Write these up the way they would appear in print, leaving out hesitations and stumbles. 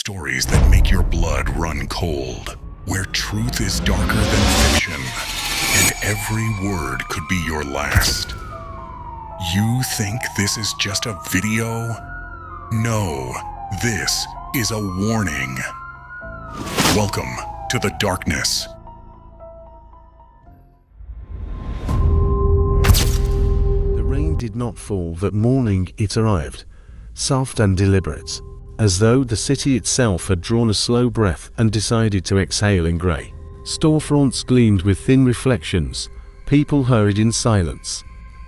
Stories that make your blood run cold, where truth is darker than fiction, and every word could be your last. You think this is just a video? No, this is a warning. Welcome to the darkness. The rain did not fall that morning. It arrived, soft and deliberate, as though the city itself had drawn a slow breath and decided to exhale in grey. Storefronts gleamed with thin reflections, people hurried in silence,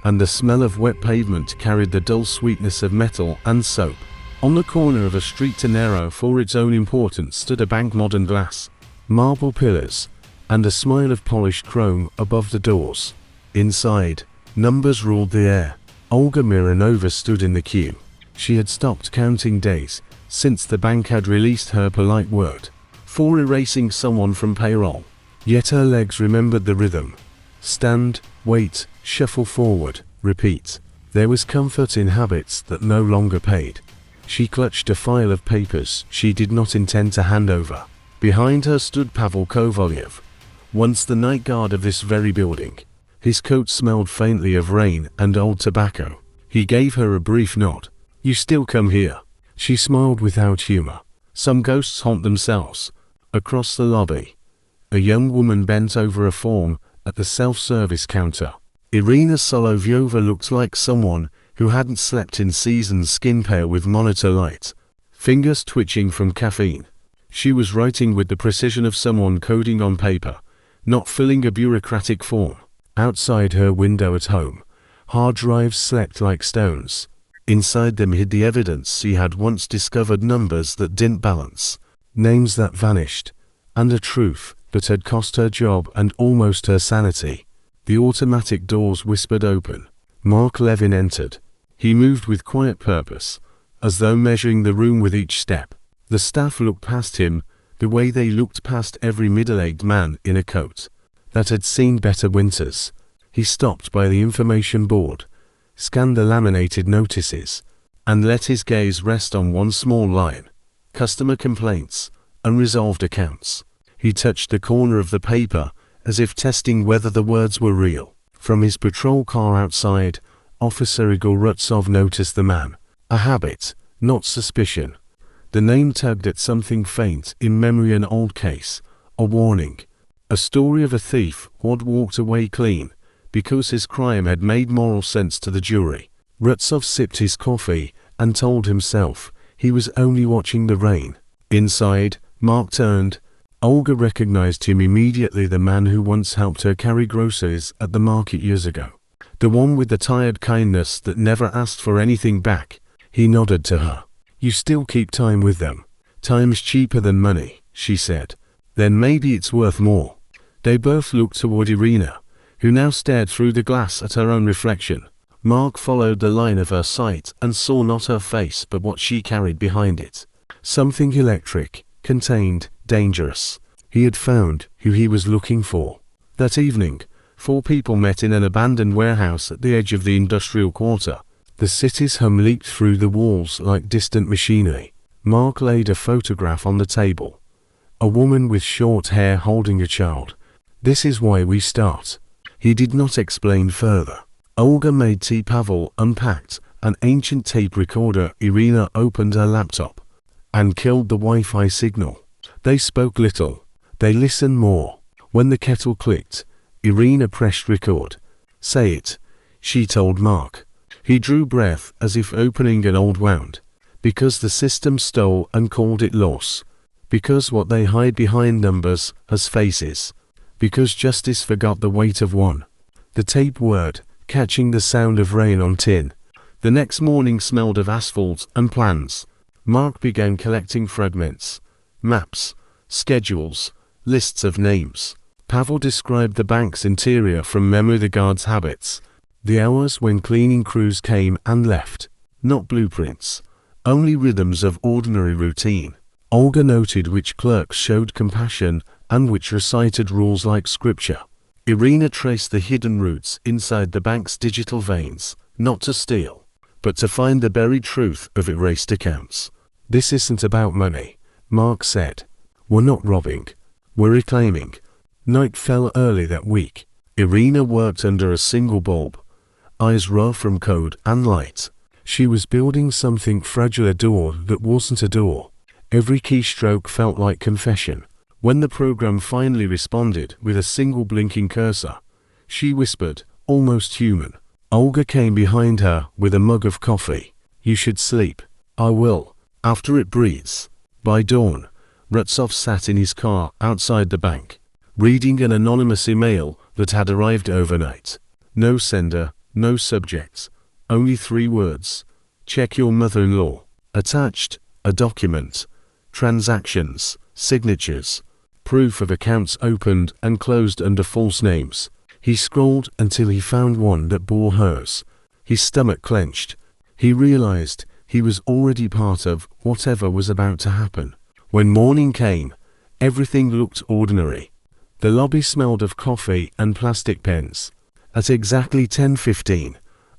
and the smell of wet pavement carried the dull sweetness of metal and soap. On the corner of a street too narrow for its own importance stood a bank, modern glass, marble pillars, and a smile of polished chrome above the doors. Inside, numbers ruled the air. Olga Mironova stood in the queue. She had stopped counting days since the bank had released her polite word for erasing someone from payroll. Yet her legs remembered the rhythm. Stand, wait, shuffle forward, repeat. There was comfort in habits that no longer paid. She clutched a file of papers she did not intend to hand over. Behind her stood Pavel Kovalyev, once the night guard of this very building. His coat smelled faintly of rain and old tobacco. He gave her a brief nod. "You still come here?" She smiled without humor. Some ghosts haunt themselves. Across the lobby, a young woman bent over a form at the self-service counter. Irina Solovyova looked like someone who hadn't slept in seasons, skin pale with monitor light, fingers twitching from caffeine. She was writing with the precision of someone coding on paper, not filling a bureaucratic form. Outside her window at home, hard drives slept like stones. Inside them hid the evidence she had once discovered: numbers that didn't balance, names that vanished, and a truth that had cost her job and almost her sanity. The automatic doors whispered open. Mark Levin entered. He moved with quiet purpose, as though measuring the room with each step. The staff looked past him, the way they looked past every middle-aged man in a coat that had seen better winters. He stopped by the information board, scanned the laminated notices, and let his gaze rest on one small line: customer complaints, unresolved accounts. He touched the corner of the paper, as if testing whether the words were real. From his patrol car outside, Officer Igor Rutsov noticed the man. A habit, not suspicion. The name tugged at something faint in memory: an old case, a warning, a story of a thief who had walked away clean because his crime had made moral sense to the jury. Rutsov sipped his coffee and told himself he was only watching the rain. Inside, Mark turned. Olga recognized him immediately, the man who once helped her carry groceries at the market years ago. The one with the tired kindness that never asked for anything back. He nodded to her. "You still keep time with them." "Time's cheaper than money," she said. "Then maybe it's worth more." They both looked toward Irina, who now stared through the glass at her own reflection. Mark followed the line of her sight and saw not her face but what she carried behind it. Something electric, contained, dangerous. He had found who he was looking for. That evening, 4 people met in an abandoned warehouse at the edge of the industrial quarter. The city's hum leaked through the walls like distant machinery. Mark laid a photograph on the table. A woman with short hair holding a child. "This is why we start." He did not explain further. Olga made tea. Pavel unpacked an ancient tape recorder. Irina opened her laptop and killed the Wi-Fi signal. They spoke little. They listened more. When the kettle clicked, Irina pressed record. "Say it," she told Mark. He drew breath as if opening an old wound. Because the system stole and called it loss. Because what they hide behind numbers has faces. Because justice forgot the weight of one. The tape whirred, catching the sound of rain on tin. The next morning smelled of asphalt and plans. Mark began collecting fragments. Maps, schedules, lists of names. Pavel described the bank's interior from memory, the guards' habits, the hours when cleaning crews came and left. Not blueprints, only rhythms of ordinary routine. Olga noted which clerks showed compassion and which recited rules like scripture. Irina traced the hidden roots inside the bank's digital veins, not to steal, but to find the buried truth of erased accounts. This isn't about money. Mark said. We're not robbing. We're reclaiming. Night fell early that week. Irina worked under a single bulb, eyes raw from code and light. She was building something fragile, a door that wasn't a door. Every keystroke felt like confession. When the program finally responded with a single blinking cursor, she whispered, almost human. Olga came behind her with a mug of coffee. You should sleep. I will, after it breathes. By dawn, Rutsov sat in his car outside the bank, reading an anonymous email that had arrived overnight. No sender, no subjects, only 3 words. Check your mother-in-law. Attached, a document, transactions, signatures, proof of accounts opened and closed under false names. He scrolled until he found one that bore hers. His stomach clenched. He realized he was already part of whatever was about to happen. When morning came, everything looked ordinary. The lobby smelled of coffee and plastic pens. At exactly 10:15,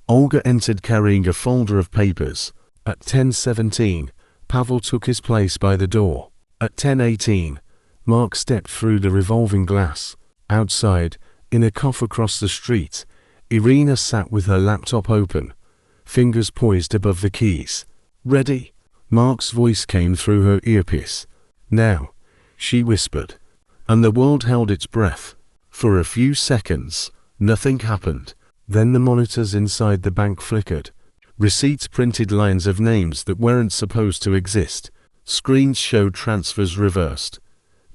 Olga entered carrying a folder of papers. At 10:17, Pavel took his place by the door. At 10:18, Mark stepped through the revolving glass. Outside, in a cough across the street, Irina sat with her laptop open, fingers poised above the keys. Ready? Mark's voice came through her earpiece. Now, she whispered. And the world held its breath. For a few seconds, nothing happened. Then the monitors inside the bank flickered. Receipts printed lines of names that weren't supposed to exist. Screens showed transfers reversed.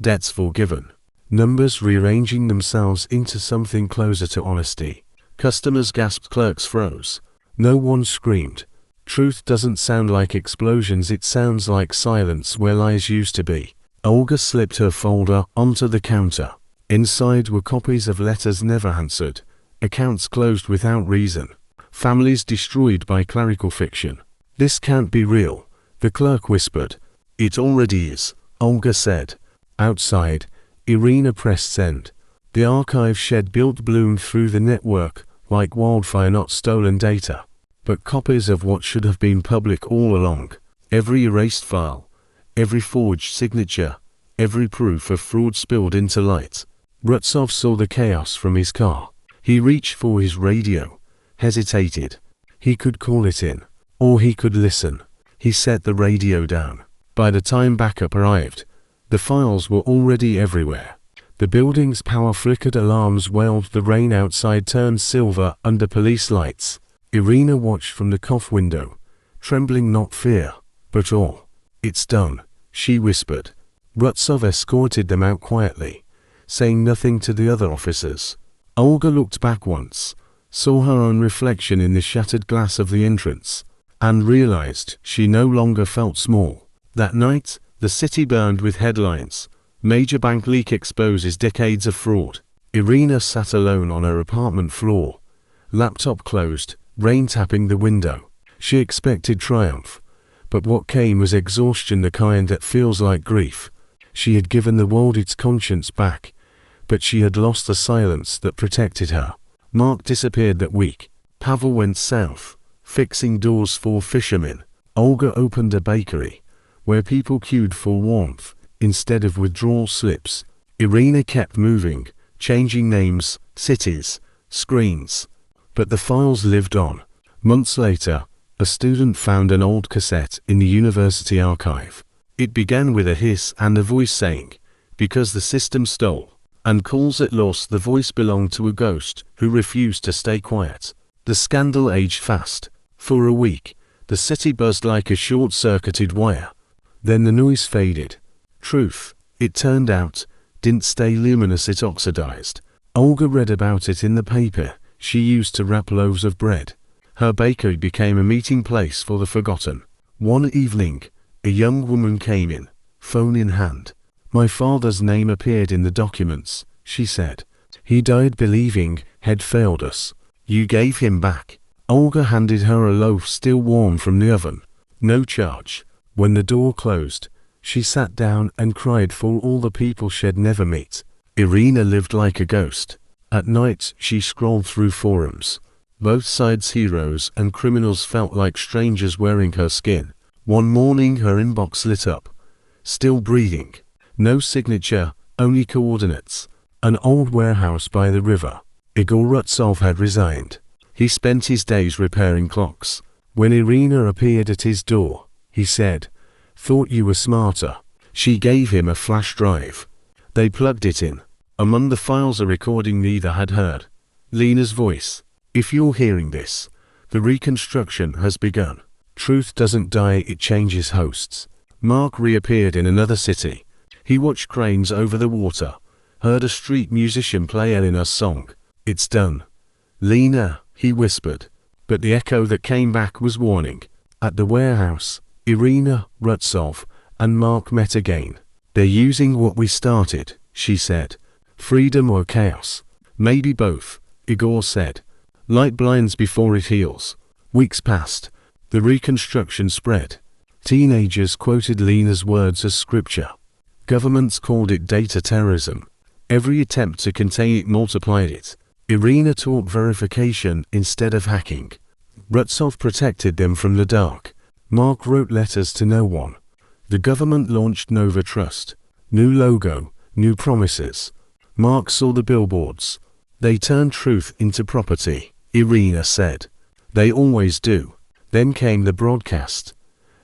Debts forgiven. Numbers rearranging themselves into something closer to honesty. Customers gasped, clerks froze. No one screamed. Truth doesn't sound like explosions, it sounds like silence where lies used to be. Olga slipped her folder onto the counter. Inside were copies of letters never answered, accounts closed without reason, families destroyed by clerical fiction. This can't be real, the clerk whispered. It already is, Olga said. Outside, Irina pressed send. The archive shed built bloomed through the network like wildfire, not stolen data, but copies of what should have been public all along. Every erased file, every forged signature, every proof of fraud spilled into light. Rutsov saw the chaos from his car. He reached for his radio, hesitated. He could call it in, or he could listen. He set the radio down. By the time backup arrived, the files were already everywhere. The building's power flickered, alarms wailed, the rain outside turned silver under police lights. Irina watched from the cough window, trembling, not fear, but awe. It's done, she whispered. Rutsov escorted them out quietly, saying nothing to the other officers. Olga looked back once, saw her own reflection in the shattered glass of the entrance, and realized she no longer felt small. That night, the city burned with headlines. Major bank leak exposes decades of fraud. Irina sat alone on her apartment floor, laptop closed, rain tapping the window. She expected triumph, but what came was exhaustion, the kind that feels like grief. She had given the world its conscience back, but she had lost the silence that protected her. Mark disappeared that week. Pavel went south, fixing doors for fishermen. Olga opened a bakery, where people queued for warmth instead of withdrawal slips. Irina kept moving, changing names, cities, screens. But the files lived on. Months later, a student found an old cassette in the university archive. It began with a hiss and a voice saying, "Because the system stole." And calls it lost, the voice belonged to a ghost who refused to stay quiet. The scandal aged fast. For a week, the city buzzed like a short-circuited wire. Then the noise faded. Truth, it turned out, didn't stay luminous, it oxidized. Olga read about it in the paper she used to wrap loaves of bread. Her bakery became a meeting place for the forgotten. One evening, a young woman came in, phone in hand. "My father's name appeared in the documents," she said. "He died believing he'd failed us. You gave him back." Olga handed her a loaf still warm from the oven. No charge. When the door closed, she sat down and cried for all the people she'd never meet. Irina lived like a ghost. At night, she scrolled through forums. Both sides' heroes and criminals felt like strangers wearing her skin. One morning her inbox lit up. Still breathing. No signature, only coordinates. An old warehouse by the river. Igor Rutsov had resigned. He spent his days repairing clocks. When Irina appeared at his door, he said, "Thought you were smarter." She gave him a flash drive. They plugged it in. Among the files a recording neither had heard. Lena's voice. "If you're hearing this, the reconstruction has begun. Truth doesn't die, it changes hosts." Mark reappeared in another city. He watched cranes over the water, heard a street musician play Eleanor's song. "It's done. Lena," he whispered. But the echo that came back was warning. At the warehouse, Irina, Rutsov, and Mark met again. "They're using what we started," she said. "Freedom or chaos?" "Maybe both," Igor said. "Light blinds before it heals." Weeks passed. The reconstruction spread. Teenagers quoted Lena's words as scripture. Governments called it data terrorism. Every attempt to contain it multiplied it. Irina taught verification instead of hacking. Rutsov protected them from the dark. Mark wrote letters to no one. The government launched Nova Trust. New logo, new promises. Mark saw the billboards. "They turn truth into property," Irina said. "They always do." Then came the broadcast.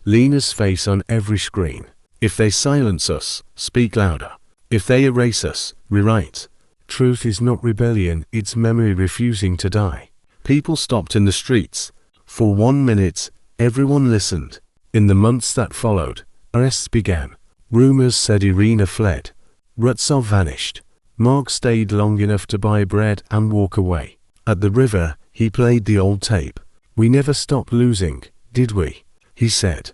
Lena's face on every screen. "If they silence us, speak louder. If they erase us, rewrite. Truth is not rebellion, it's memory refusing to die." People stopped in the streets. For 1 minute, everyone listened. In the months that followed, arrests began. Rumors said Irina fled. Rutsov vanished. Mark stayed long enough to buy bread and walk away. At the river, he played the old tape. "We never stopped losing, did we?" he said.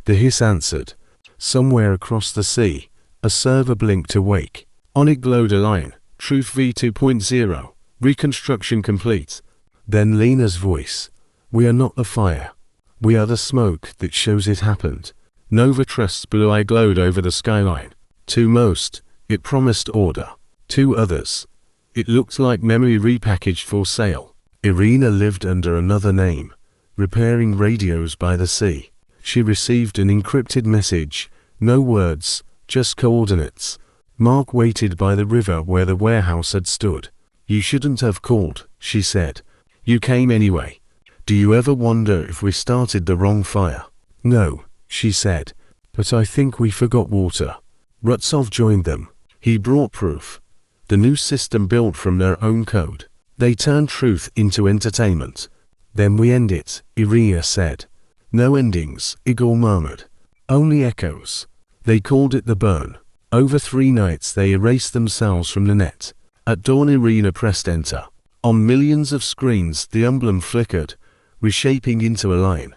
The hiss answered. Somewhere across the sea, a server blinked awake. On it glowed a line. "Truth v2.0, reconstruction complete." Then Lena's voice. "We are not the fire. We are the smoke that shows it happened." Nova Trust's blue eye glowed over the skyline. To most, it promised order. To others, it looked like memory repackaged for sale. Irina lived under another name, repairing radios by the sea. She received an encrypted message, no words, just coordinates. Mark waited by the river where the warehouse had stood. "You shouldn't have called," she said. "You came anyway. Do you ever wonder if we started the wrong fire?" "No," she said, "but I think we forgot water." Rutsov joined them. He brought proof. The new system built from their own code. They turned truth into entertainment. "Then we end it," Irina said. "No endings," Igor murmured. "Only echoes." They called it the burn. Over 3 nights they erased themselves from the net. At dawn Irina pressed enter. On millions of screens the emblem flickered, reshaping into a line.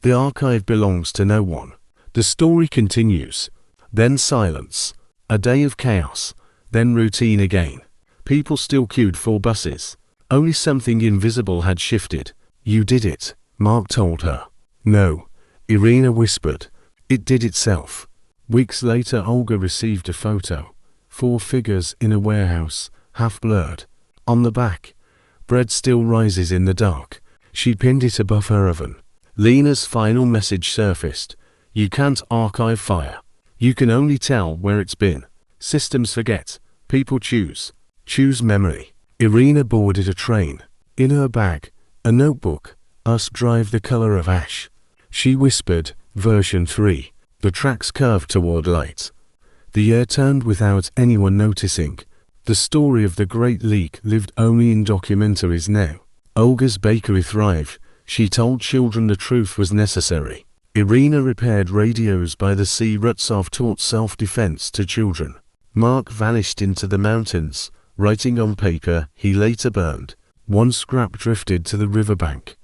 The archive belongs to no one. The story continues. Then silence. A day of chaos. Then routine again. People still queued for buses. Only something invisible had shifted. "You did it," Mark told her. "No," Irina whispered. "It did itself." Weeks later Olga received a photo. 4 figures in a warehouse, half blurred. On the back, "Bread still rises in the dark." She pinned it above her oven. Lena's final message surfaced. "You can't archive fire. You can only tell where it's been. Systems forget. People choose. Choose memory." Irina boarded a train. In her bag, a notebook. "Us drive the color of ash." She whispered, "Version 3. The tracks curved toward light." The year turned without anyone noticing. The story of the Great Leak lived only in documentaries now. Olga's bakery thrived. She told children the truth was necessary. Irina repaired radios by the sea. Rutsov taught self-defense to children. Mark vanished into the mountains, writing on paper he later burned. One scrap drifted to the riverbank.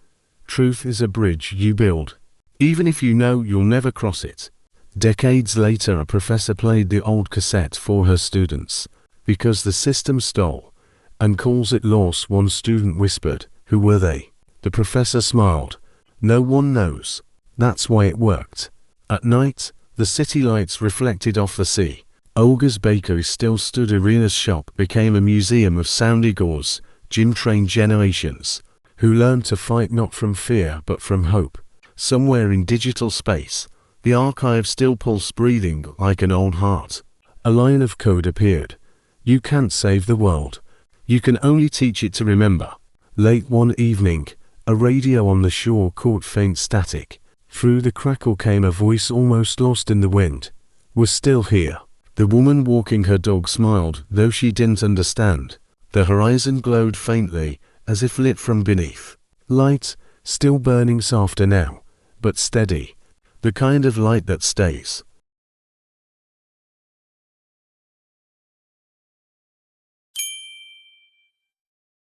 Truth is a bridge you build, even if you know you'll never cross it. Decades later a professor played the old cassette for her students. "Because the system stole and calls it loss," one student whispered. "Who were they?" The professor smiled. "No one knows. That's why it worked." At night, the city lights reflected off the sea. Olga's bakery still stood. Irina's shop became a museum of sound. Igor's gym-trained generations, who learned to fight not from fear but from hope. Somewhere in digital space, The archive still pulsed, breathing like an old heart. A line of code appeared. You can't save the world. You can only teach it to remember. Late one evening, a radio on the shore caught faint static. Through the crackle came a voice almost lost in the wind. "We're still here." The woman walking her dog smiled, though she didn't understand. The horizon glowed faintly, as if lit from beneath. Light, still burning softer now, but steady. The kind of light that stays.